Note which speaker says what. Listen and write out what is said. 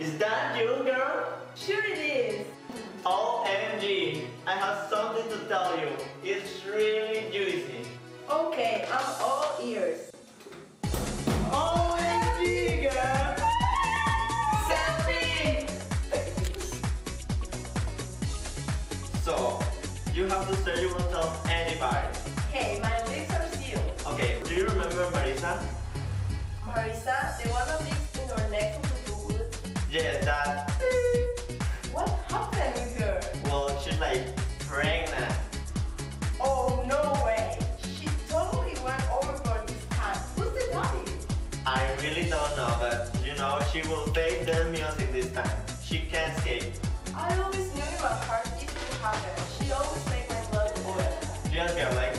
Speaker 1: Is that you, girl?
Speaker 2: Sure it is.
Speaker 1: OMG, I have something to tell you. It's really juicy.
Speaker 2: Okay, I'm all ears.
Speaker 1: OMG, girl! Selfie! So, you have to say you won't tell anybody.
Speaker 2: Hey, my lips are sealed.
Speaker 1: Okay, do you remember Marisa?
Speaker 2: Marisa, the one that lives in our next to the woods.
Speaker 1: Yes, that.
Speaker 2: What happened with her?
Speaker 1: Well, she's like pregnant.
Speaker 2: Oh, no way. She totally went overboard this time. Who's the daddy?
Speaker 1: I really don't know, but you know, she will face the music this time. She can't escape.
Speaker 2: I always knew in my heart this would happen. She always made my blood boil.
Speaker 1: Just girl, like